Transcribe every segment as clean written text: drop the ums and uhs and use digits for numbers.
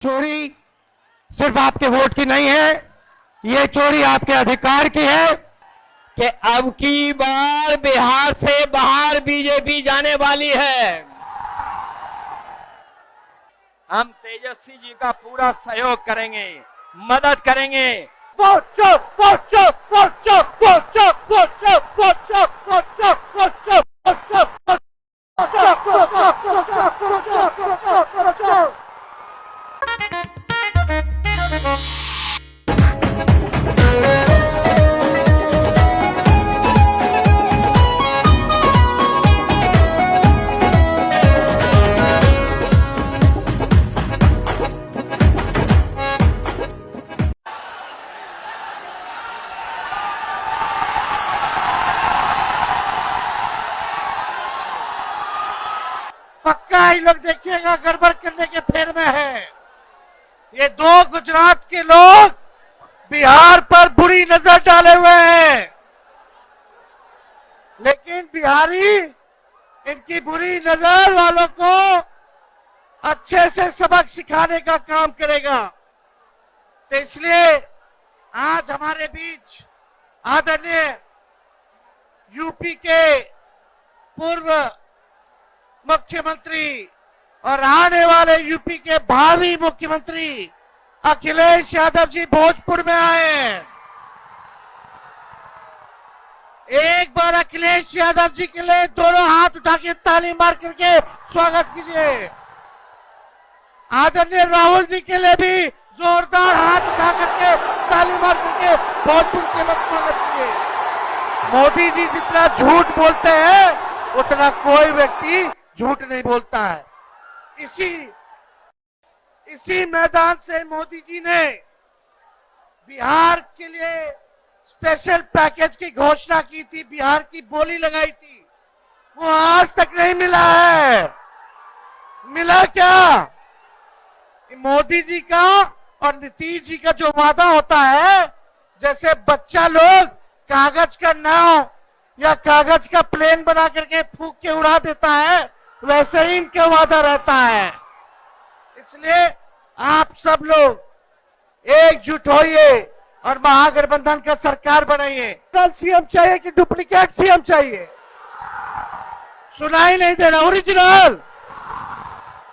चोरी सिर्फ आपके वोट की नहीं है, ये चोरी आपके अधिकार की है कि अब की बार बिहार से बाहर बीजेपी जाने वाली है। हम तेजस्वी जी का पूरा सहयोग करेंगे, मदद करेंगे। पक्का ही लोग देखिएगा गड़बड़ करने के फेर में है। ये दो गुजरात के लोग बिहार पर बुरी नजर डाले हुए हैं, लेकिन बिहारी इनकी बुरी नजर वालों को अच्छे से सबक सिखाने का काम करेगा। तो इसलिए आज हमारे बीच आदरणीय यूपी के पूर्व मुख्यमंत्री और आने वाले यूपी के भावी मुख्यमंत्री अखिलेश यादव जी भोजपुर में आए हैं। एक बार अखिलेश यादव जी के लिए दोनों हाथ उठा के ताली मार करके स्वागत कीजिए। आदरणीय राहुल जी के लिए भी जोरदार हाथ उठा करके ताली मार करके भोजपुर के लोग स्वागत कीजिए। मोदी जी जितना झूठ बोलते हैं उतना कोई व्यक्ति झूठ नहीं बोलता है। इसी मैदान से मोदी जी ने बिहार के लिए स्पेशल पैकेज की घोषणा की थी, बिहार की बोली लगाई थी, वो आज तक नहीं मिला है। मिला क्या? मोदी जी का और नीतीश जी का जो वादा होता है, जैसे बच्चा लोग कागज का नाव या कागज का प्लेन बना करके फूंक के उड़ा देता है, वैसे ही इनका वादा रहता है। इसलिए आप सब लोग एकजुट होइए और महागठबंधन का सरकार बनाइए। सीएम चाहिए कि डुप्लीकेट सीएम चाहिए? सुनाई नहीं दे रहा। ओरिजिनल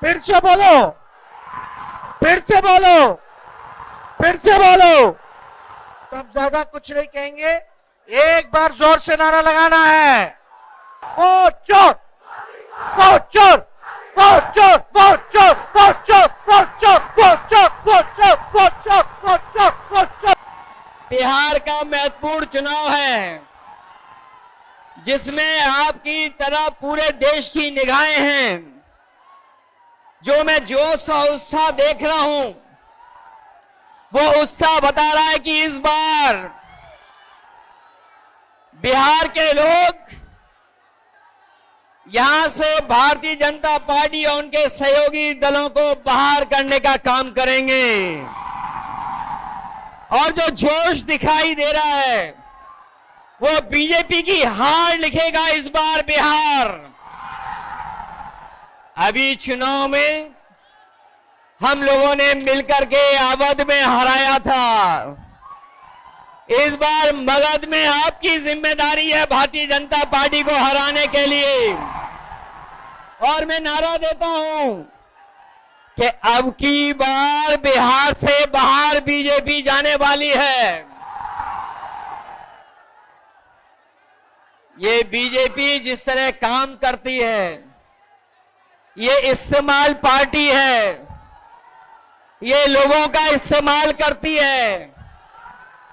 फिर से बोलो, फिर से बोलो, फिर से बोलो। तो हम ज्यादा कुछ नहीं कहेंगे, एक बार जोर से नारा लगाना है। ओ चोर, ओ चोर, ओ चोर, ओ चोर, ओ चोर, ओ चोर, ओ चोर, ओ चोर, ओ चोर, ओ चोर, ओ चोर। बिहार का महत्वपूर्ण चुनाव है, जिसमें आपकी तरह पूरे देश की निगाहें हैं। जो मैं जोश और उत्साह देख रहा हूं, वो उत्साह बता रहा है कि इस बार बिहार के लोग यहां से भारतीय जनता पार्टी और उनके सहयोगी दलों को बाहर करने का काम करेंगे। और जो जोश दिखाई दे रहा है, वो बीजेपी की हार लिखेगा इस बार बिहार। अभी चुनाव में हम लोगों ने मिलकर के अवध में हराया था। इस बार मगध में आपकी जिम्मेदारी है भारतीय जनता पार्टी को हराने के लिए। और मैं नारा देता हूं कि अब की बार बिहार से बाहर बीजेपी जाने वाली है। ये बीजेपी जिस तरह काम करती है, ये इस्तेमाल पार्टी है, ये लोगों का इस्तेमाल करती है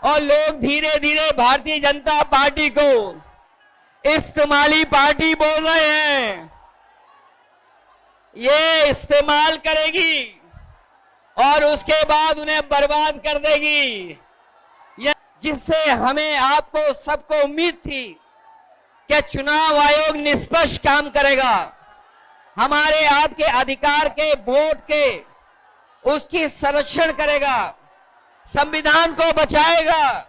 और लोग धीरे धीरे भारतीय जनता पार्टी को इस्तेमाली पार्टी बोल रहे हैं। ये इस्तेमाल करेगी और उसके बाद उन्हें बर्बाद कर देगी। जिससे हमें, आपको, सबको उम्मीद थी कि चुनाव आयोग निष्पक्ष काम करेगा, हमारे आपके अधिकार के, वोट के, उसकी संरक्षण करेगा, संविधान को बचाएगा।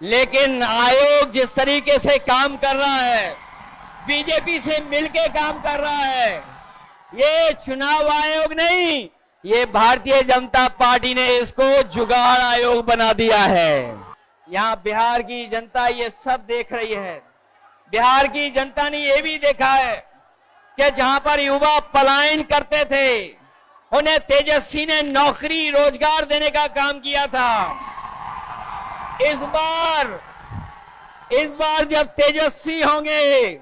लेकिन आयोग जिस तरीके से काम कर रहा है, बीजेपी से मिलकर काम कर रहा है, ये चुनाव आयोग नहीं, ये भारतीय जनता पार्टी ने इसको जुगाड़ आयोग बना दिया है। यहाँ बिहार की जनता ये सब देख रही है। बिहार की जनता ने ये भी देखा है कि जहां पर युवा पलायन करते थे उन्हें तेजस्वी ने नौकरी रोजगार देने का काम किया था। इस बार जब तेजस्वी होंगे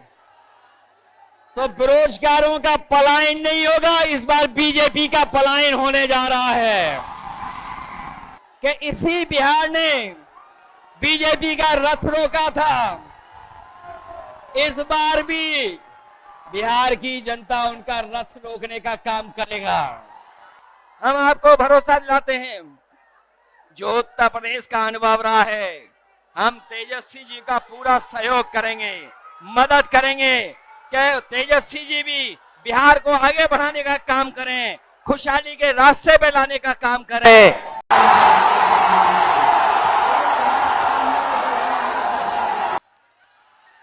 तो बेरोजगारों का पलायन नहीं होगा, इस बार बीजेपी का पलायन होने जा रहा है कि इसी बिहार ने बीजेपी का रथ रोका था। इस बार भी बिहार की जनता उनका रथ रोकने का काम करेगा। हम आपको भरोसा दिलाते हैं, जो उत्तर प्रदेश का अनुभव रहा है, हम तेजस्वी जी का पूरा सहयोग करेंगे, मदद करेंगे कि तेजस्वी जी भी बिहार को आगे बढ़ाने का काम करें, खुशहाली के रास्ते पे लाने का काम करें।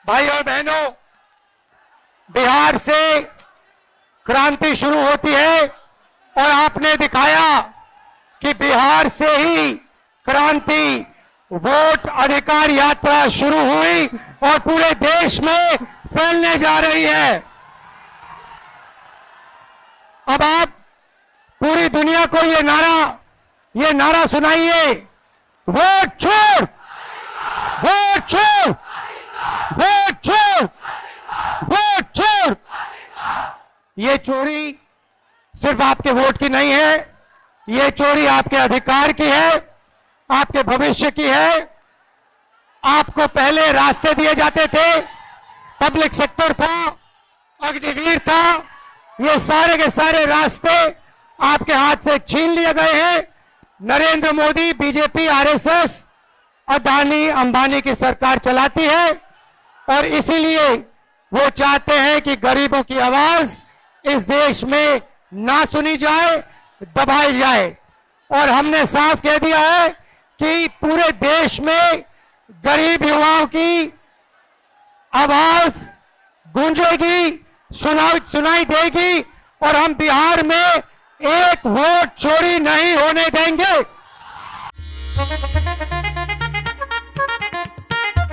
भाई और बहनों, बिहार से क्रांति शुरू होती है और आपने दिखाया कि बिहार से ही क्रांति वोट अधिकार यात्रा शुरू हुई और पूरे देश में फैलने जा रही है। अब आप पूरी दुनिया को ये नारा सुनाइए, वोट छोड़, वोट छोड़, वोट छोड़, वोट छोड़। ये चोरी सिर्फ आपके वोट की नहीं है, ये चोरी आपके अधिकार की है, आपके भविष्य की है। आपको पहले रास्ते दिए जाते थे, पब्लिक सेक्टर था, अग्निवीर था, ये सारे के सारे रास्ते आपके हाथ से छीन लिए गए हैं। नरेंद्र मोदी, बीजेपी, आरएसएस, अदानी अंबानी की सरकार चलाती है और इसीलिए वो चाहते हैं कि गरीबों की आवाज इस देश में ना सुनी जाए, दबाई जाए। और हमने साफ कह दिया है कि पूरे देश में गरीब युवाओं की आवाज गूंजेगी, सुनाई देगी और हम बिहार में एक वोट चोरी नहीं होने देंगे।